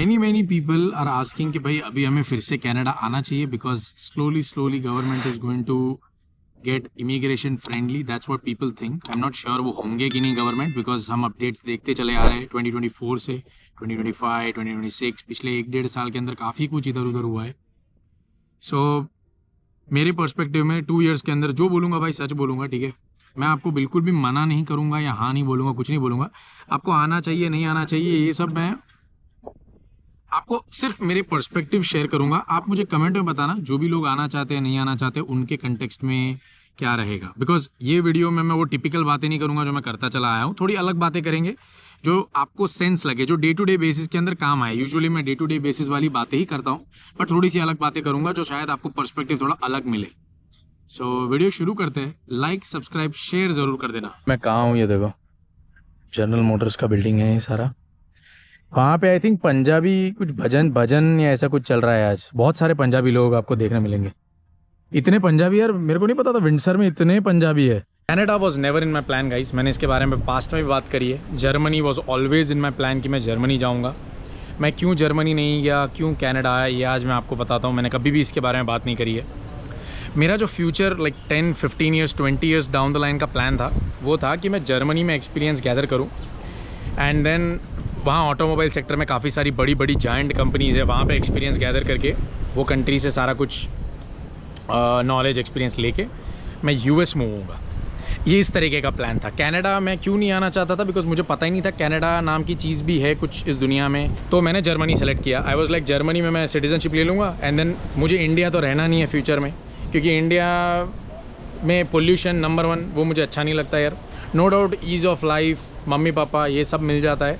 Many people are asking कि भाई अभी हमें फिर से कनाडा आना चाहिए because slowly government is going to get immigration friendly. That's what people think. I'm not sure वो होंगे कि नहीं गवर्नमेंट, बिकॉज हम अपडेट्स देखते चले आ रहे हैं 2024 से 2025 2026 पिछले 1-1.5 साल के अंदर काफ़ी कुछ इधर उधर हुआ है. सो मेरे पर्सपेक्टिव में 2 इयर्स के अंदर जो बोलूँगा भाई सच बोलूँगा, ठीक है. मैं आपको बिल्कुल भी मना नहीं करूँगा या हाँ नहीं बोलूँगा, कुछ नहीं बोलूँगा. आपको आना चाहिए नहीं आना चाहिए ये सब मैं आपको सिर्फ मेरे पर्सपेक्टिव शेयर करूंगा. आप मुझे कमेंट में बताना जो भी लोग आना चाहते हैं नहीं आना चाहते उनके कंटेक्स्ट में क्या रहेगा. बिकॉज ये वीडियो में मैं वो टिपिकल बातें नहीं करूंगा जो मैं करता चला आया हूँ. थोड़ी अलग बातें करेंगे जो आपको सेंस लगे, जो डे टू डे बेसिस के अंदर काम आए. यूजुअली मैं डे टू डे बेसिस वाली बातें ही करता हूँ, बट थोड़ी सी अलग बातें करूंगा जो शायद आपको पर्सपेक्टिव थोड़ा अलग मिले. सो वीडियो शुरू करते हैं. लाइक सब्सक्राइब शेयर जरूर कर देना. मैं कहाँ हूँ ये देखो, जनरल मोटर्स का बिल्डिंग है ये सारा. वहाँ पे आई थिंक पंजाबी कुछ भजन या ऐसा कुछ चल रहा है आज. बहुत सारे पंजाबी लोग आपको देखने मिलेंगे. इतने पंजाबी यार, मेरे को नहीं पता था विंडसर में इतने पंजाबी है. Canada was never in my plan guys. मैंने इसके बारे में पास्ट में भी बात करी है. Germany was always in my plan कि मैं जर्मनी जाऊँगा. मैं क्यों जर्मनी नहीं गया, क्यों कनाडा आया, ये आज मैं आपको बताता हूँ. मैंने कभी भी इसके बारे में बात नहीं करी है. मेरा जो future like 10-15 years 20 years down the line का प्लान था वो था कि मैं जर्मनी में एक्सपीरियंस गैदर करूँ एंड देन वहाँ ऑटोमोबाइल सेक्टर में काफ़ी सारी बड़ी जायंट कंपनीज़ है, वहाँ पे एक्सपीरियंस गैदर करके वो कंट्री से सारा कुछ नॉलेज एक्सपीरियंस लेके मैं यूएस मूव होऊंगा. ये इस तरीके का प्लान था. कनाडा मैं क्यों नहीं आना चाहता था, बिकॉज मुझे पता ही नहीं था कनाडा नाम की चीज़ भी है कुछ इस दुनिया में. तो मैंने जर्मनी सेलेक्ट किया. आई वॉज लाइक जर्मनी में मैं सिटीजनशिप ले लूँगा एंड देन मुझे इंडिया तो रहना नहीं है फ्यूचर में, क्योंकि इंडिया में पोल्यूशन नंबर 1 वो मुझे अच्छा नहीं लगता यार. No doubt ease of life, mummy papa ये सब मिल जाता है,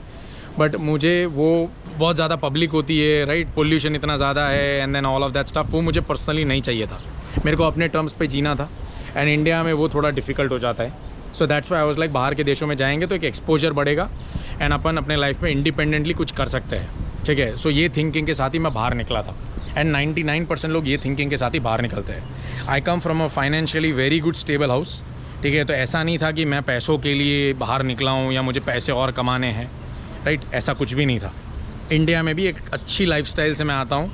बट मुझे वो बहुत ज़्यादा पब्लिक होती है, राइट. पोल्यूशन इतना ज़्यादा है and then all of that stuff, वो मुझे पर्सनली नहीं चाहिए था. मेरे को अपने टर्म्स पे जीना था एंड इंडिया में वो थोड़ा डिफ़िकल्ट हो जाता है. So that's why I was like बाहर के देशों में जाएंगे तो एक एक्सपोजर बढ़ेगा एंड अपन अपने लाइफ में इंडिपेंडेंटली कुछ कर सकते हैं, ठीक है. सो ये थिंकिंग के साथ ही मैं बाहर निकला था एंड 99% लोग ये थिंकिंग के साथ ही बाहर निकलते हैं. I come from a financially very good stable house, ठीक है. तो ऐसा नहीं था कि मैं पैसों के लिए बाहर निकला हूँ या मुझे पैसे और कमाने हैं, राइट. ऐसा कुछ भी नहीं था. इंडिया में भी एक अच्छी लाइफस्टाइल से मैं आता हूँ.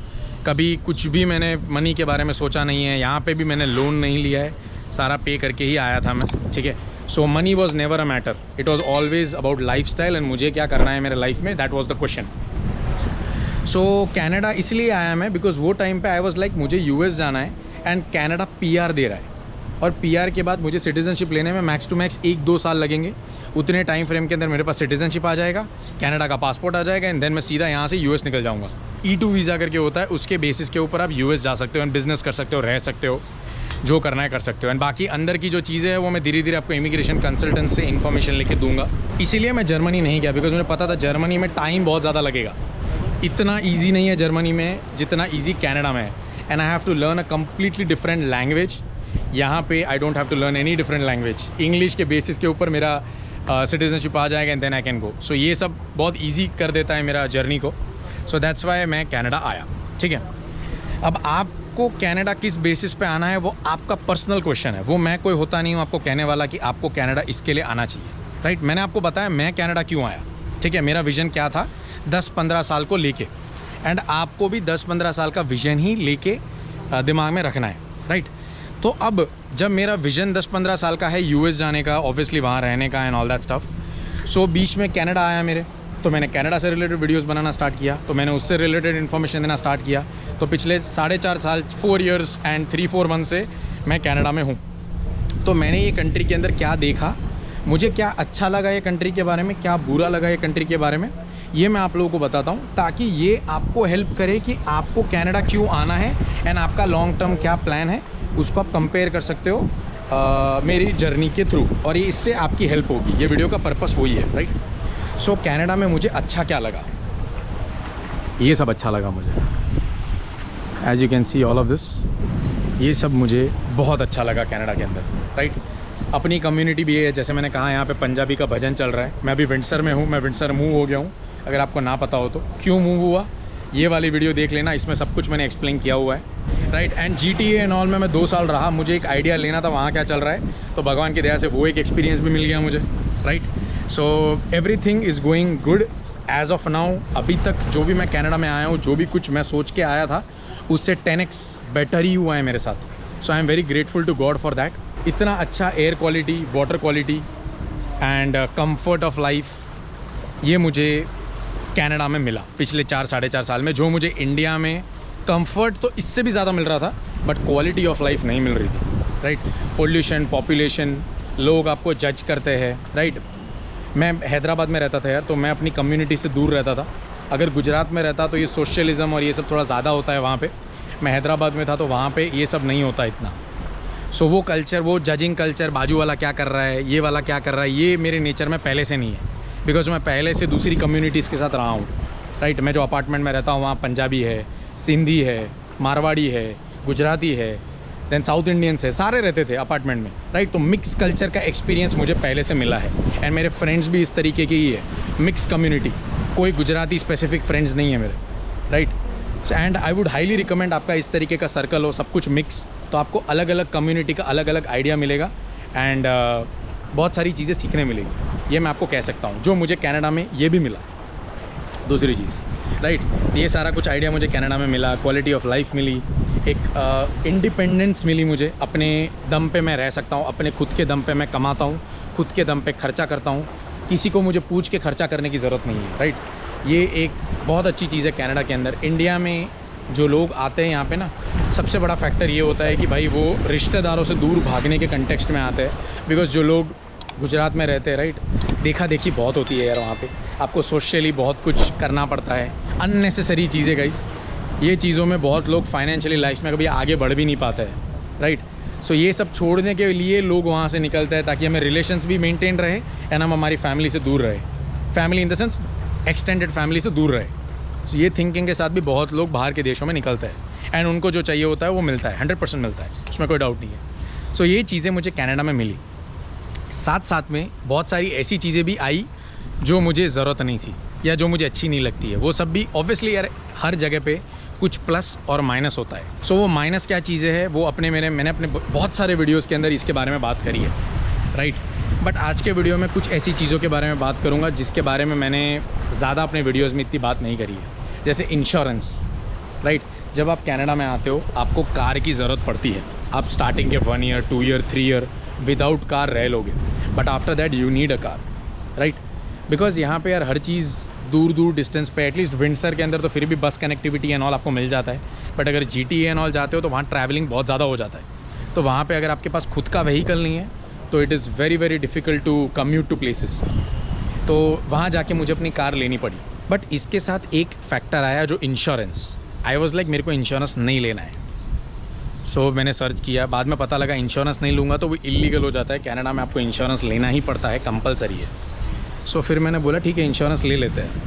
कभी कुछ भी मैंने मनी के बारे में सोचा नहीं है. यहाँ पे भी मैंने लोन नहीं लिया है, सारा पे करके ही आया था मैं, ठीक है. So money was never a matter. It was always about life style and मुझे क्या करना है मेरे लाइफ में, that was the question. So Canada इसलिए आया मैं बिकॉज वो टाइम पे आई वॉज लाइक मुझे यूएस जाना है एंड कनाडा PR दे रहा है, और PR के बाद मुझे सिटीजनशिप लेने में मैक्स टू मैक्स 1-2 साल लगेंगे. उतने टाइम फ्रेम के अंदर मेरे पास सिटीजनशिप आ जाएगा, कनाडा का पासपोर्ट आ जाएगा एंड देन मैं सीधा यहाँ से यूएस निकल जाऊँगा. E2 वीज़ा करके होता है, उसके बेसिस के ऊपर आप यूएस जा सकते हो एंड बिजनेस कर सकते हो, रह सकते हो, जो करना है कर सकते हो. एंड बाकी अंदर की जो चीज़ें हैं वो मैं धीरे धीरे आपको इमिग्रेशन कंसल्टेंट से इन्फॉर्मेशन लेके दूंगा. इसीलिए मैं जर्मनी नहीं गया बिकॉज मुझे पता था जर्मनी में टाइम बहुत ज़्यादा लगेगा. इतना ईजी नहीं है जर्मनी में जितना ईजी कनाडा में है. And I have to learn a completely different language. यहाँ पे I don't have to learn any different language. English के बेसिस के ऊपर मेरा सिटीजनशिप आ जाएगा and then I can go. So ये सब बहुत ईजी कर देता है मेरा जर्नी को. सो दैट्स वाई मैं कनाडा आया, ठीक है. अब आपको कनाडा किस बेसिस पे आना है वो आपका पर्सनल क्वेश्चन है. वो मैं कोई होता नहीं हूँ आपको कहने वाला कि आपको कनाडा इसके लिए आना चाहिए, राइट. मैंने आपको बताया मैं कनाडा क्यों आया, ठीक है. मेरा विज़न क्या था 10-15 साल को लेके, एंड आपको भी 10-15 साल का विज़न ही लेके दिमाग में रखना है, राइट. तो अब जब मेरा विज़न 10-15 साल का है यूएस जाने का, ऑब्वियसली वहाँ रहने का एंड ऑल दैट स्टफ. सो बीच में कनाडा आया मेरे, तो मैंने कनाडा से रिलेटेड वीडियोस बनाना स्टार्ट किया, तो मैंने उससे रिलेटेड इन्फॉर्मेशन देना स्टार्ट किया. तो पिछले 4.5 साल 4 इयर्स एंड 3-4 मंथ से मैं कनाडा में हूँ. तो मैंने ये कंट्री के अंदर क्या देखा, मुझे क्या अच्छा लगा ये कंट्री के बारे में, क्या बुरा लगा ये कंट्री के बारे में, ये मैं आप लोगों को बताता हूँ ताकि ये आपको हेल्प करे कि आपको कनाडा क्यों आना है एंड आपका लॉन्ग टर्म क्या प्लान है, उसको आप कंपेयर कर सकते हो मेरी जर्नी के थ्रू, और ये इससे आपकी हेल्प होगी. ये वीडियो का पर्पस वही है, राइट. सो कनाडा में मुझे अच्छा क्या लगा, ये सब अच्छा लगा मुझे. As you can see all of this, ये सब मुझे बहुत अच्छा लगा कनाडा के अंदर, राइट. अपनी कम्युनिटी भी है, जैसे मैंने कहा यहाँ पे पंजाबी का भजन चल रहा है. मैं अभी विंडसर में हूँ, मैं विंडसर मूव हो गया हूँ. अगर आपको ना पता हो तो क्यों मूव हुआ, ये वाली वीडियो देख लेना, इसमें सब कुछ मैंने एक्सप्लेन किया हुआ है, right. And GTA and all में मैं 2 साल रहा, मुझे एक आइडिया लेना था वहाँ क्या चल रहा है, तो भगवान की दया से वो एक एक्सपीरियंस भी मिल गया मुझे, right. So everything is going good as of now अभी तक जो भी मैं कनाडा में आया हूँ, जो भी कुछ मैं सोच के आया था उससे 10x बेटर ही हुआ है मेरे साथ। So I am very grateful to God for that. इतना अच्छा air quality, water quality and comfort of life ये मुझे कनाडा में मिला पिछले 4-4.5 साल में। जो मुझे इंडिया में कंफर्ट तो इससे भी ज़्यादा मिल रहा था, बट क्वालिटी ऑफ लाइफ नहीं मिल रही थी, राइट। पोल्यूशन, पॉपुलेशन, लोग आपको जज करते हैं, राइट। मैं हैदराबाद में रहता था यार, तो मैं अपनी कम्युनिटी से दूर रहता था। अगर गुजरात में रहता तो ये सोशलिज़म और ये सब थोड़ा ज़्यादा होता है वहाँ पे। मैं हैदराबाद में था तो वहाँ पे ये सब नहीं होता इतना। सो वो कल्चर, वो जजिंग कल्चर, बाजू वाला क्या कर रहा है, ये वाला क्या कर रहा है, ये मेरे नेचर में पहले से नहीं है। बिकॉज मैं पहले से दूसरी कम्युनिटीज़ के साथ रहा हूँ, राइट। मैं जो अपार्टमेंट में रहता हूँ वहाँ पंजाबी है, सिंधी है, मारवाड़ी है, गुजराती है, देन साउथ इंडियंस है, सारे रहते थे अपार्टमेंट में, राइट। तो मिक्स कल्चर का एक्सपीरियंस मुझे पहले से मिला है। एंड मेरे फ्रेंड्स भी इस तरीके के ही है, मिक्स कम्युनिटी, कोई गुजराती स्पेसिफिक फ्रेंड्स नहीं है मेरे, right. And I would highly recommend, आपका इस तरीके का सर्कल हो, सब कुछ मिक्स, तो आपको अलग अलग कम्युनिटी का अलग अलग आइडिया मिलेगा एंड बहुत सारी चीज़ें सीखने मिलेगी। ये मैं आपको कह सकता हूँ, जो मुझे कनाडा में ये भी मिला। दूसरी चीज़, राइट, ये सारा कुछ आइडिया मुझे कनाडा में मिला, क्वालिटी ऑफ लाइफ मिली, एक इंडिपेंडेंस मिली मुझे, अपने दम पे मैं रह सकता हूँ, अपने खुद के दम पे मैं कमाता हूँ, खुद के दम पे खर्चा करता हूँ, किसी को मुझे पूछ के खर्चा करने की ज़रूरत नहीं है, राइट। ये एक बहुत अच्छी चीज़ है कनाडा के अंदर। इंडिया में जो लोग आते हैं यहाँ पे ना, सबसे बड़ा फैक्टर ये होता है कि भाई वो रिश्तेदारों से दूर भागने के कंटेक्स्ट में आते हैं। बिकॉज जो लोग गुजरात में रहते हैं, राइट, देखा देखी बहुत होती है यार वहाँ पे, आपको सोशली बहुत कुछ करना पड़ता है, अननेसेसरी चीज़ें गाइस। ये चीज़ों में बहुत लोग फाइनेंशियली लाइफ में कभी आगे बढ़ भी नहीं पाते हैं, राइट। सो ये सब छोड़ने के लिए लोग वहाँ से निकलते हैं ताकि हमें रिलेशंस भी मेंटेन रहे एंड हम हमारी फैमिली से दूर रहे, family in the sense extended family से दूर रहे। सो ये थिंकिंग के साथ भी बहुत लोग बाहर के देशों में निकलते हैं एंड उनको जो चाहिए होता है वो मिलता है, 100% मिलता है, उसमें कोई डाउट नहीं है। सो ये चीज़ें मुझे कनाडा में मिली। साथ साथ में बहुत सारी ऐसी चीज़ें भी आई जो मुझे ज़रूरत नहीं थी या जो मुझे अच्छी नहीं लगती है, वो सब भी ऑब्वियसली यार हर जगह पे कुछ प्लस और माइनस होता है। सो वो माइनस क्या चीज़ें हैं वो मैंने अपने बहुत सारे वीडियोज़ के अंदर इसके बारे में बात करी है, राइट। बट आज के वीडियो में कुछ ऐसी चीज़ों के बारे में बात करूँगा जिसके बारे में मैंने ज़्यादा अपने वीडियोज़ में इतनी बात नहीं करी है। जैसे इंश्योरेंस, राइट। जब आप कनाडा में आते हो आपको कार की ज़रूरत पड़ती है। आप स्टार्टिंग के 1 year, 2 year, 3 year without car रह लोगे, but after that you need a car, right. Because यहाँ पे यार हर चीज़ दूर दूर डिस्टेंस पे, एटलीस्ट विंडसर के अंदर तो फिर भी बस कनेक्टिविटी एंड ऑल आपको मिल जाता है, बट अगर GTA एंड ऑल जाते हो तो वहाँ ट्रैवलिंग बहुत ज़्यादा हो जाता है। तो वहाँ पे अगर आपके पास खुद का व्हीकल नहीं है तो it is very very difficult to commute to places. तो वहाँ जाके मुझे अपनी कार लेनी पड़ी। बट इसके साथ एक फैक्टर आया जो इंश्योरेंस। आई वॉज लाइक मेरे को इंश्योरेंस नहीं लेना है। सो मैंने सर्च किया, बाद में पता लगा इंश्योरेंस नहीं लूँगा तो वो इलीगल हो जाता है। कनाडा में आपको इंश्योरेंस लेना ही पड़ता है, कंपलसरी है। सो फिर मैंने बोला ठीक है इंश्योरेंस ले लेते हैं।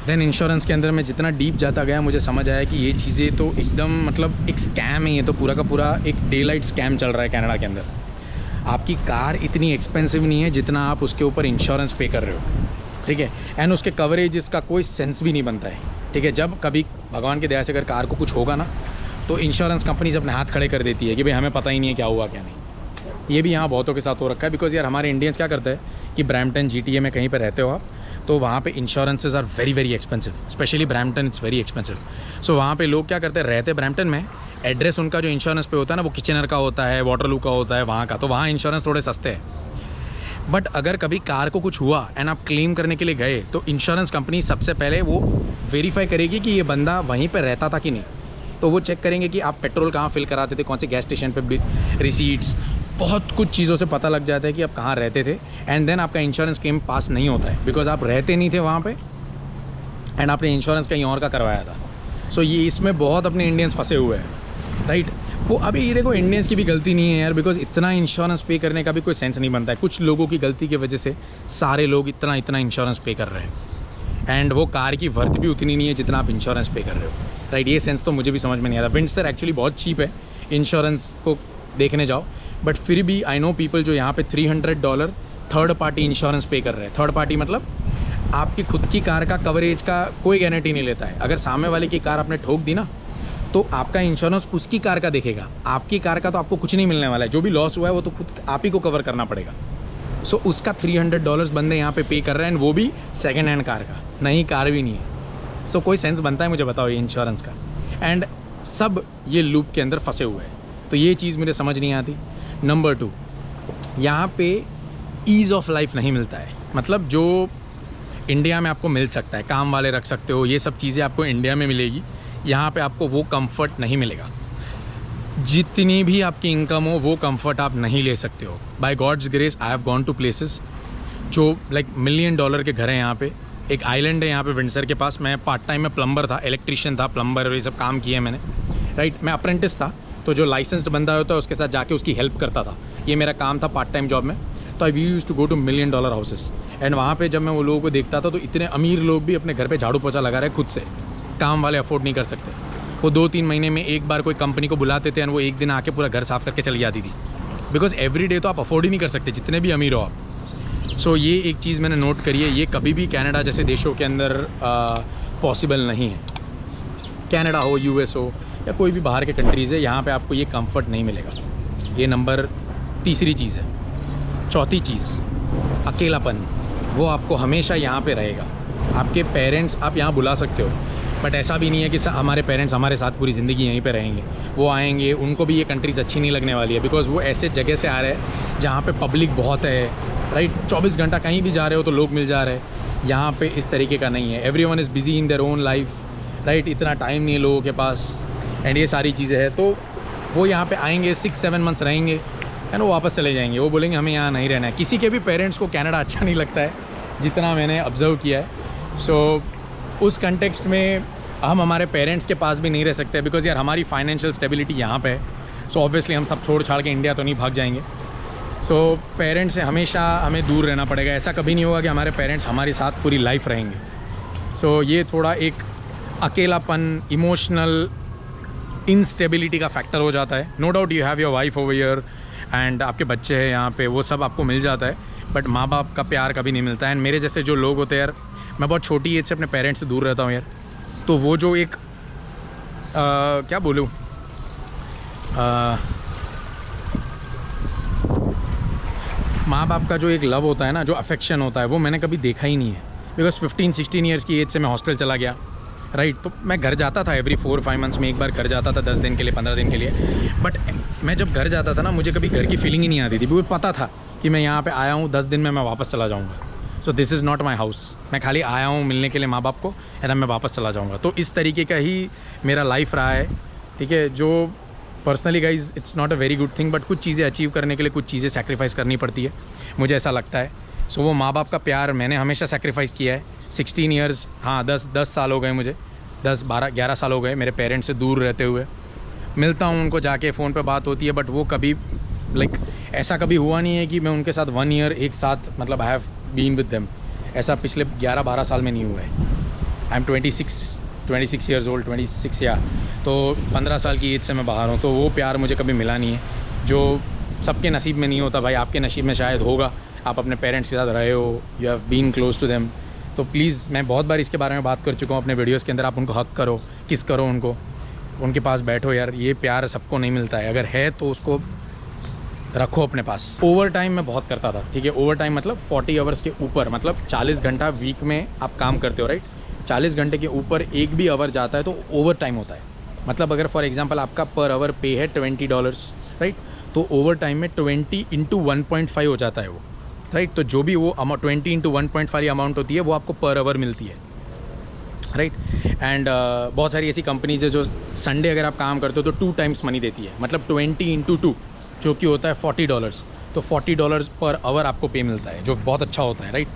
देन इंश्योरेंस के अंदर मैं जितना डीप जाता गया मुझे समझ आया कि ये चीज़ें तो एकदम मतलब एक स्कैम है। ये तो पूरा का पूरा एक डे लाइट स्कैम चल रहा है कनाडा के अंदर। आपकी कार इतनी एक्सपेंसिव नहीं है जितना आप उसके ऊपर इंश्योरेंस पे कर रहे हो, ठीक है। एंड उसके कवरेज का कोई सेंस भी नहीं बनता है, ठीक है। जब कभी भगवान की दया से अगर कार को कुछ होगा ना तो इंश्योरेंस कंपनीज अपने हाथ खड़े कर देती है कि भाई हमें पता ही नहीं है क्या हुआ क्या नहीं। ये भी यहाँ बहुतों के साथ हो रखा है। बिकॉज यार हमारे इंडियंस क्या करते हैं कि ब्रैम्पटन GTA में कहीं पर रहते हो आप तो वहाँ पे insurances are very very expensive, specially Brampton it's very expensive. So वहाँ पे लोग क्या करते हैं, रहते ब्रैम्पटन में, एड्रेस उनका जो इंश्योरेंस पे होता है ना वो किचनर का होता है, वाटरलू का होता है वहाँ का, तो वहाँ इंश्योरेंस थोड़े सस्ते हैं। बट अगर कभी कार को कुछ हुआ एंड आप क्लेम करने के लिए गए तो इंश्योरेंस कंपनी सबसे पहले वो वेरीफाई करेगी कि ये बंदा वहीं पर रहता था कि नहीं। तो वो चेक करेंगे कि आप पेट्रोल कहाँ फिल कराते थे, कौन से गैस स्टेशन पे, रिसीट्स, बहुत कुछ चीज़ों से पता लग जाता है कि आप कहाँ रहते थे। एंड देन आपका इंश्योरेंस क्लेम पास नहीं होता है बिकॉज आप रहते नहीं थे वहाँ पे एंड आपने इंश्योरेंस कहीं और का करवाया था। सो ये इसमें बहुत अपने इंडियंस फंसे हुए हैं, राइट। वो अभी ये देखो इंडियंस की भी गलती नहीं है यार, बिकॉज इतना इंश्योरेंस पे करने का भी कोई सेंस नहीं बनता है। कुछ लोगों की गलती की वजह से सारे लोग इतना इंश्योरेंस पे कर रहे हैं एंड वो कार की वर्थ भी उतनी नहीं है जितना आप इंश्योरेंस पे कर रहे हो, राइट। ये सेंस तो मुझे भी समझ में नहीं आता। विंडसर एक्चुअली बहुत चीप है इंश्योरेंस को देखने जाओ, बट फिर भी आई नो पीपल जो यहाँ पे $300 थर्ड पार्टी इंश्योरेंस पे कर रहे हैं। थर्ड पार्टी मतलब आपकी खुद की कार का कवरेज का कोई गारंटी नहीं लेता है। अगर सामने वाले की कार आपने ठोक दी ना तो आपका इंश्योरेंस उसकी कार का देखेगा, आपकी कार का तो आपको कुछ नहीं मिलने वाला है। जो भी लॉस हुआ है वो तो खुद आप ही को कवर करना पड़ेगा, सो उसका $300 बंदे यहाँ पे पे कर रहे हैं, वो भी सेकेंड हैंड कार का, नई कार भी नहीं है। सो कोई सेंस बनता है मुझे बताओ ये इंश्योरेंस का। एंड सब ये लूप के अंदर फंसे हुए हैं, तो ये चीज़ मुझे समझ नहीं आती। नंबर 2, यहाँ पे ईज़ ऑफ लाइफ नहीं मिलता है। मतलब जो इंडिया में आपको मिल सकता है, काम वाले रख सकते हो, ये सब चीज़ें आपको इंडिया में मिलेगी, यहाँ पे आपको वो कंफर्ट नहीं मिलेगा। जितनी भी आपकी इनकम हो वो कंफर्ट आप नहीं ले सकते हो। By God's grace I have gone to places जो लाइक $1 मिलियन के घर हैं यहाँ पे। एक आइलैंड है यहाँ पे विंडसर के पास। मैं पार्ट टाइम में प्लम्बर था, इलेक्ट्रीशियन था, प्लम्बर, ये सब काम किए मैंने, राइट। मैं अप्रेंटिस था, तो जो लाइसेंस्ड बंदा होता है उसके साथ जाके उसकी हेल्प करता था, ये मेरा काम था पार्ट टाइम जॉब में। तो I used to go to $1 million houses, and वहाँ पे जब मैं वो लोगों को देखता था तो इतने अमीर लोग भी अपने घर पे झाड़ू पोछा लगा रहे खुद से, काम वाले अफोर्ड नहीं कर सकते। वो 2-3 महीने में एक बार कोई कंपनी को बुलाते थे, एंड वो एक दिन आके पूरा घर साफ़ करके चली जाती थी, बिकॉज एवरी डे तो आप अफोर्ड ही नहीं कर सकते जितने भी अमीर हो आप। सो ये एक चीज़ मैंने नोट करी है, ये कभी भी कनाडा जैसे देशों के अंदर पॉसिबल नहीं है। कनाडा हो, US हो, या कोई भी बाहर के कंट्रीज़ है, यहाँ पे आपको ये कंफर्ट नहीं मिलेगा। ये नंबर 3 चीज़ है। चौथी चीज़, अकेलापन, वो आपको हमेशा यहाँ पे रहेगा। आपके पेरेंट्स आप यहाँ बुला सकते हो, बट ऐसा भी नहीं है कि हमारे पेरेंट्स हमारे साथ पूरी ज़िंदगी यहीं पे रहेंगे। वो आएंगे, उनको भी ये कंट्रीज़ अच्छी नहीं लगने वाली है, बिकॉज़ वो ऐसे जगह से आ रहे हैं जहाँ पे पब्लिक बहुत है, राइट। 24 घंटा कहीं भी जा रहे हो तो लोग मिल जा रहे हैं। यहाँ पे इस तरीके का नहीं है। Everyone is busy in their own life, right. इतना टाइम नहीं है लोगों के पास, एंड ये सारी चीज़ें हैं। तो वो यहाँ पे आएंगे, 6-7 मंथ्स रहेंगे, एंड वो वापस चले जाएंगे। वो बोलेंगे हमें यहाँ नहीं रहना है। किसी के भी पेरेंट्स को कनाडा अच्छा नहीं लगता है, जितना मैंने ऑब्जर्व किया है। सो उस कंटेक्स्ट में हम हमारे पेरेंट्स के पास भी नहीं रह सकते, बिकॉज़ यार हमारी फाइनेंशियल स्टेबिलिटी यहाँ पे है। सो ऑब्वियसली हम सब छोड़ छाड़ के इंडिया तो नहीं भाग जाएंगे। सो पेरेंट्स से हमेशा हमें दूर रहना पड़ेगा। ऐसा कभी नहीं होगा कि हमारे पेरेंट्स हमारे साथ पूरी लाइफ रहेंगे। सो ये थोड़ा एक अकेलापन, इमोशनल इनस्टेबिलिटी का फैक्टर हो जाता है। No doubt you have your wife over here, and आपके बच्चे हैं यहाँ पे, वो सब आपको मिल जाता है, बट माँ बाप का प्यार कभी नहीं मिलता है। एंड मेरे जैसे जो लोग होते हैं यार, मैं बहुत छोटी एज से अपने पेरेंट्स से दूर रहता हूँ यार, तो वो जो एक क्या बोलूँ, माँ बाप का जो एक लव होता है ना, जो अफेक्शन होता है, वो मैंने कभी देखा ही नहीं है। बिकॉज 15-16 ईयर्स की एज से मैं हॉस्टल चला गया, राइट। तो मैं घर जाता था एवरी 4-5 मंथ्स में एक बार घर जाता था, 10 दिन के लिए, 15 दिन के लिए। बट मैं जब घर जाता था ना, मुझे कभी घर की फीलिंग ही नहीं आती थी। मुझे पता था कि मैं यहाँ पे आया हूँ, 10 दिन में मैं वापस चला जाऊँगा। So this is not my house. मैं खाली आया हूँ मिलने के लिए माँ बाप को, एंड मैं वापस चला जाऊँगा। तो इस तरीके का ही मेरा लाइफ रहा है, ठीक है। जो personally guys it's not a very good thing, but कुछ चीज़ें अचीव करने के लिए कुछ चीज़ें सेक्रीफाइस करनी पड़ती है, मुझे ऐसा लगता है। सो वो माँ बाप का प्यार मैंने हमेशा सेक्रीफाइस किया है। 16 ईयर्स, हाँ 10 साल हो गए मुझे, 10-12-11 साल हो गए मेरे पेरेंट्स से दूर रहते हुए। मिलता हूँ उनको जाके, फ़ोन पे बात होती है, बट वो कभी लाइक ऐसा कभी हुआ नहीं है कि मैं उनके साथ 1 ईयर एक साथ, मतलब I have been with them. ऐसा पिछले 11-12 साल में नहीं हुआ है। आई एम 26 ईयर्स ओल्ड, 26 या, तो 15 साल की एज से मैं बाहर हूँ। तो वो प्यार मुझे कभी मिला नहीं है, जो सबके नसीब में नहीं होता भाई। आपके नसीब में शायद होगा, आप अपने पेरेंट्स के साथ रहे हो, you have been close to them. तो प्लीज़, मैं बहुत बार इसके बारे में बात कर चुका हूँ अपने वीडियोज़ के अंदर, आप उनको हक करो, किस करो उनको, उनके पास बैठो यार। ये प्यार सबको नहीं मिलता है, अगर है तो उसको रखो अपने पास। ओवर टाइम मैं बहुत करता था, ठीक है। ओवर टाइम मतलब 40 आवर्स के ऊपर, मतलब 40 घंटा वीक में आप काम करते हो, राइट। 40 घंटे के ऊपर एक भी आवर जाता है तो ओवर टाइम होता है। मतलब अगर फॉर एग्जांपल आपका पर आवर पे है $20, राइट, तो ओवर टाइम में 20 × 1.5 हो जाता है वो, राइट। तो जो भी वो 20 × 1.5 अमाउंट होती है वो आपको पर आवर मिलती है, राइट। एंड बहुत सारी ऐसी कंपनीज है जो संडे अगर आप काम करते हो तो 2 टाइम्स मनी देती है, मतलब 20 × 2 जो कि होता है $40। तो $40 पर आवर आपको पे मिलता है, जो बहुत अच्छा होता है, right.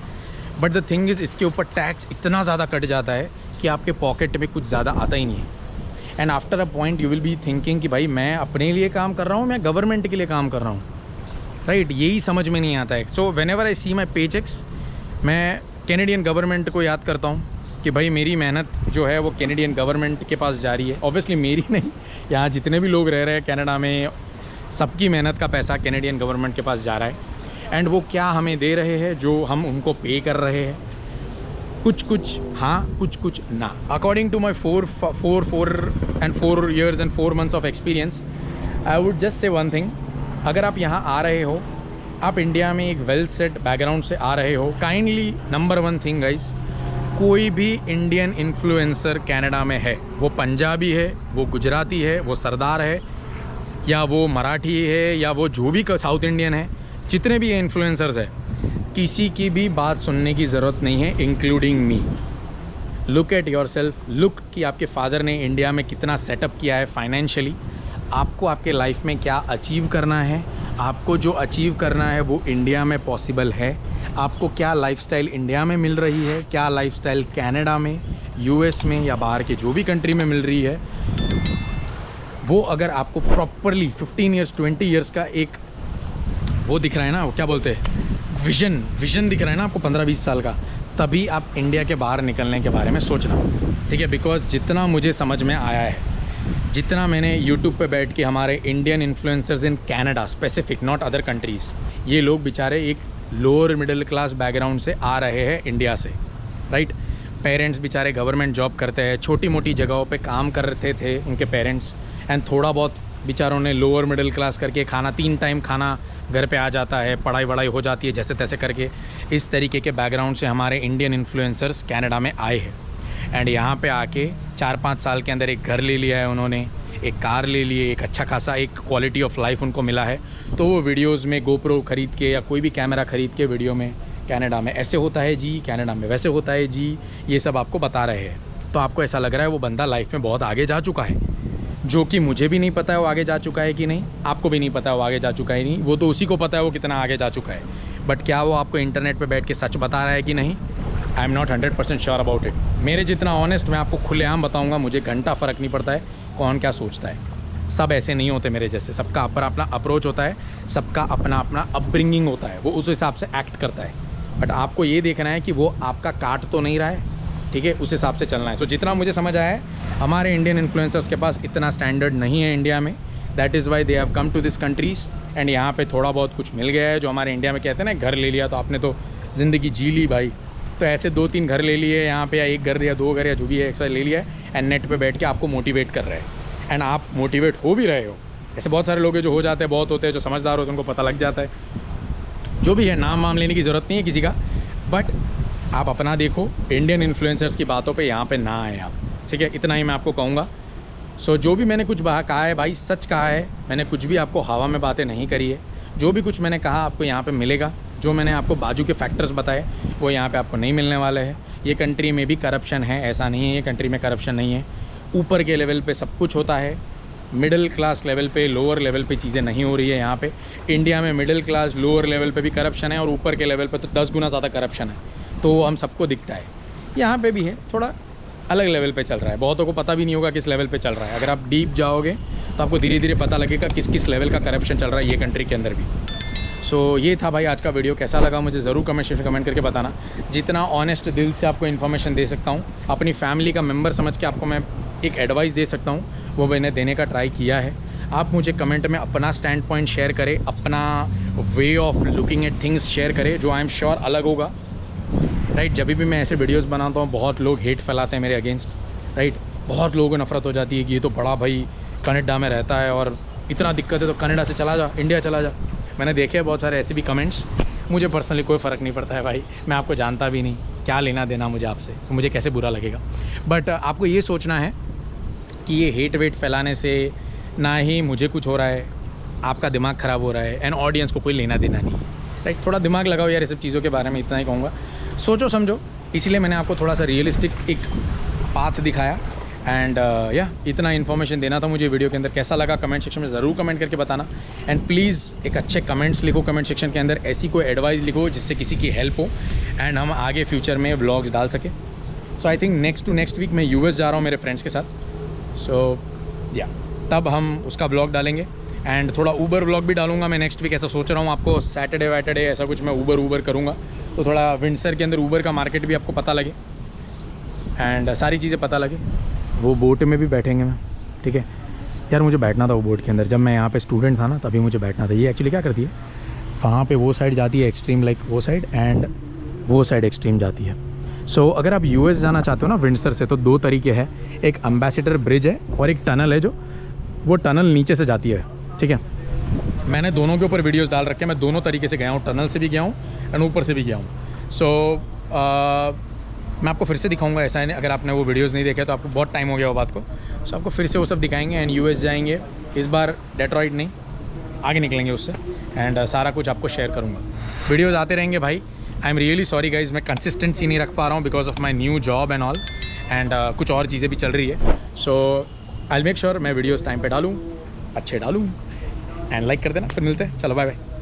But the thing is, इसके ऊपर टैक्स इतना ज़्यादा कट जाता है कि आपके पॉकेट में कुछ ज़्यादा आता ही नहीं है। And after a point you will be thinking कि भाई मैं अपने लिए काम कर रहा हूँ, मैं गवर्नमेंट के लिए काम कर रहा हूँ, राइट। यही समझ में नहीं आता है। सो वेन एवर आई सी माई पे चेक्स, मैं कैनेडियन गवर्नमेंट को याद करता हूँ कि भाई मेरी मेहनत जो है वो कैनेडियन गवर्नमेंट के पास जा रही है। ऑब्वियसली मेरी नहीं, यहाँ जितने भी लोग रह रहे हैं कनाडा में, सबकी मेहनत का पैसा कैनेडियन गवर्नमेंट के पास जा रहा है। एंड वो क्या हमें दे रहे हैं, जो हम उनको पे कर रहे हैं, कुछ हाँ, कुछ ना। According to my 4 years and 4 months of experience, I would just say one thing, अगर आप यहाँ आ रहे हो आप इंडिया में एक वेल सेट बैकग्राउंड से आ रहे हो, काइंडली नंबर 1 थिंग गाइस, कोई भी इंडियन इन्फ्लुएंसर कनाडा में है, वो पंजाबी है, वो गुजराती है, वो सरदार है, या वो मराठी है, या वो जो भी साउथ इंडियन है, जितने भी इन्फ्लुएंसर्स है, किसी की भी बात सुनने की ज़रूरत नहीं है, including me. Look at your self, look कि आपके फादर ने इंडिया में कितना सेटअप किया है फाइनेंशियली, आपको आपके लाइफ में क्या अचीव करना है, आपको जो अचीव करना है वो इंडिया में पॉसिबल है, आपको क्या लाइफस्टाइल इंडिया में मिल रही है, क्या लाइफस्टाइल कनाडा में, यूएस में या बाहर के जो भी कंट्री में मिल रही है, वो अगर आपको प्रॉपरली 15 ईयर्स 20 ईयर्स का एक वो दिख रहा है ना, वो क्या बोलते हैं, विजन दिख रहा है ना आपको 15-20 साल का, तभी आप इंडिया के बाहर निकलने के बारे में सोचना, ठीक है। बिकॉज जितना मुझे समझ में आया है, जितना मैंने यूट्यूब पे बैठ के हमारे Indian influencers in Canada specific, not other countries, ये लोग बेचारे एक लोअर मिडिल क्लास बैकग्राउंड से आ रहे हैं इंडिया से, राइट। पेरेंट्स बेचारे गवर्नमेंट जॉब करते हैं, छोटी मोटी जगहों पे काम करते थे उनके पेरेंट्स, एंड थोड़ा बहुत बेचारों ने लोअर मिडिल क्लास करके खाना 3 टाइम खाना घर पे आ जाता है, पढ़ाई वढ़ाई हो जाती है जैसे तैसे करके। इस तरीके के बैकग्राउंड से हमारे इंडियन इन्फ्लुएंसर्स कनाडा में आए हैं, एंड यहाँ पे आके 4-5 साल के अंदर एक घर ले लिया है उन्होंने, एक कार ले लिए, एक अच्छा खासा एक क्वालिटी ऑफ लाइफ उनको मिला है। तो वो वीडियोस में गोप्रो ख़रीद के या कोई भी कैमरा ख़रीद के वीडियो में कनाडा में ऐसे होता है जी, कनाडा में वैसे होता है जी, ये सब आपको बता रहे हैं। तो आपको ऐसा लग रहा है वो बंदा लाइफ में बहुत आगे जा चुका है, जो कि मुझे भी नहीं पता है वो आगे जा चुका है कि नहीं, आपको भी नहीं पता है वो आगे जा चुका है नहीं, वो तो उसी को पता है वो कितना आगे जा चुका है। बट क्या वो आपको इंटरनेट पे बैठ के सच बता रहा है कि नहीं, I am not 100% sure about it. मेरे जितना ऑनेस्ट मैं आपको खुलेआम बताऊंगा, मुझे घंटा फ़र्क नहीं पड़ता है कौन क्या सोचता है। सब ऐसे नहीं होते मेरे जैसे, सबका अपना अपना अप्रोच होता है, सबका अपना अपना अपब्रिंगिंग होता है, वो उस हिसाब से एक्ट करता है। बट आपको ये देखना है कि वो आपका काट तो नहीं रहा है, ठीक है, उस हिसाब से चलना है। तो जितना मुझे समझ आया है, हमारे इंडियन इन्फ्लुएंसर्स के पास इतना स्टैंडर्ड नहीं है इंडिया में, that is why they have come to this countries, and यहाँ पे थोड़ा बहुत कुछ मिल गया है। जो हमारे इंडिया में कहते हैं ना, घर ले लिया तो आपने तो ज़िंदगी जी ली भाई, तो ऐसे 2-3 घर ले लिए यहाँ पे, या 1 घर या 2 घर या जो भी है एक्स्ट्रा ले लिया है, एंड नेट पे बैठ के आपको मोटिवेट कर रहे हैं, एंड आप मोटिवेट हो भी रहे हो। ऐसे बहुत सारे लोग हैं जो हो जाते हैं, बहुत होते हैं जो समझदार होते हैं, उनको पता लग जाता है। जो भी है, नाम वाम लेने की ज़रूरत नहीं है किसी का, बट आप अपना देखो, इंडियन इन्फ्लुएंसर्स की बातों पे यहाँ पे ना आए आप, ठीक है। इतना ही मैं आपको कहूँगा। सो जो भी मैंने कुछ कहा है भाई, सच कहा है, मैंने कुछ भी आपको हवा में बातें नहीं करी है। जो भी कुछ मैंने कहा आपको यहाँ पे मिलेगा, जो मैंने आपको बाजू के फैक्टर्स बताए वो यहाँ पे आपको नहीं मिलने वाले हैं। ये कंट्री में भी करप्शन है, ऐसा नहीं है ये कंट्री में करप्शन नहीं है। ऊपर के लेवल पे सब कुछ होता है, मिडिल क्लास लेवल पे, लोअर लेवल पे चीज़ें नहीं हो रही है यहाँ पे। इंडिया में मिडिल क्लास लोअर लेवल पे भी करप्शन है, और ऊपर के लेवल पे तो 10 गुना ज़्यादा करप्शन है, तो हम सबको दिखता है। यहाँ पे भी है, थोड़ा अलग लेवल पे चल रहा है, बहुतों को पता भी नहीं होगा किस लेवल पे चल रहा है। अगर आप डीप जाओगे तो आपको धीरे धीरे पता लगेगा किस किस लेवल का करप्शन चल रहा है ये कंट्री के अंदर भी। सो ये था भाई आज का वीडियो, कैसा लगा मुझे ज़रूर कमेंट सेक्शन में कमेंट करके बताना। जितना ऑनेस्ट दिल से आपको इन्फॉर्मेशन दे सकता हूँ, अपनी फैमिली का मेम्बर समझ के आपको मैं एक एडवाइस दे सकता हूँ, वो मैंने देने का ट्राई किया है। आप मुझे कमेंट में अपना स्टैंड पॉइंट शेयर करें, अपना way of looking at things share करें, जो आई एम श्योर अलग होगा, राइट। जब भी मैं ऐसे वीडियोस बनाता हूँ बहुत लोग हेट फैलाते हैं मेरे अगेंस्ट, राइट। बहुत लोगों को नफरत हो जाती है कि ये तो बड़ा भाई कनाडा में रहता है और इतना दिक्कत है तो कनाडा से चला जा, इंडिया चला जा। मैंने देखे हैं बहुत सारे ऐसे भी कमेंट्स। मुझे पर्सनली कोई फ़र्क नहीं पड़ता है भाई, मैं आपको जानता भी नहीं, क्या लेना देना मुझे आपसे, तो मुझे कैसे बुरा लगेगा। बट आपको ये सोचना है कि ये हेट वेट फैलाने से ना ही मुझे कुछ हो रहा है, आपका दिमाग ख़राब हो रहा है, एंड ऑडियंस को कोई लेना देना नहीं है, राइट। थोड़ा दिमाग लगाओ यार ये सब चीज़ों के बारे में, इतना ही कहूँगा। सोचो समझो, इसीलिए मैंने आपको थोड़ा सा रियलिस्टिक एक पाथ दिखाया, एंड या इतना इन्फॉर्मेशन देना था मुझे वीडियो के अंदर। कैसा लगा कमेंट सेक्शन में ज़रूर कमेंट करके बताना, एंड प्लीज़ एक अच्छे कमेंट्स लिखो कमेंट सेक्शन के अंदर, ऐसी कोई एडवाइस लिखो जिससे किसी की हेल्प हो एंड हम आगे फ्यूचर में व्लॉग्स डाल सके। So I think next to next week मैं यूएस जा रहा हूँ मेरे फ्रेंड्स के साथ, सो या तब हम उसका व्लॉग डालेंगे, एंड थोड़ा ऊबर व्लॉग भी डालूंगा मैं नेक्स्ट वीक। ऐसा सोच रहा हूँ, आपको सैटरडे वैटरडे ऐसा कुछ मैं ऊबर करूँगा, तो थोड़ा विंडसर के अंदर ऊबर का मार्केट भी आपको पता लगे एंड सारी चीज़ें पता लगे। वो बोट में भी बैठेंगे मैं, ठीक है यार। मुझे बैठना था वो बोट के अंदर, जब मैं यहाँ पे स्टूडेंट था ना तभी मुझे बैठना था। ये एक्चुअली क्या करती है, वहाँ पे वो साइड जाती है एक्सट्रीम, लाइक वो साइड, एंड वो साइड एक्सट्रीम जाती है। सो अगर आप यूएस जाना चाहते हो ना विंडसर से, तो 2 तरीके हैं, एक एम्बेसडर ब्रिज है और एक टनल है, जो वो टनल नीचे से जाती है, ठीक है। मैंने दोनों के ऊपर वीडियोस डाल रखे हैं, मैं दोनों तरीके से गया हूँ, टनल से भी गया हूँ एंड ऊपर से भी गया हूँ। सो मैं आपको फिर से दिखाऊंगा, ऐसा है अगर आपने वो वीडियोस नहीं देखे तो आपको बहुत टाइम हो गया वो बात को। सो आपको फिर से वो सब दिखाएंगे एंड यूएस जाएंगे, इस बार डेट्रॉइट नहीं, आगे निकलेंगे उससे एंड सारा कुछ आपको शेयर करूँगा। वीडियोज़ आते रहेंगे भाई। I am really sorry guys, मैं कंसिस्टेंसी नहीं रख पा रहा हूँ because of my new job and all and कुछ और चीज़ें भी चल रही है। सो आई मेक श्योर मैं वीडियोज़ टाइम पे डालूँ, अच्छे डालूँ एंड लाइक कर देना। फिर मिलते हैं, चलो बाय बाय।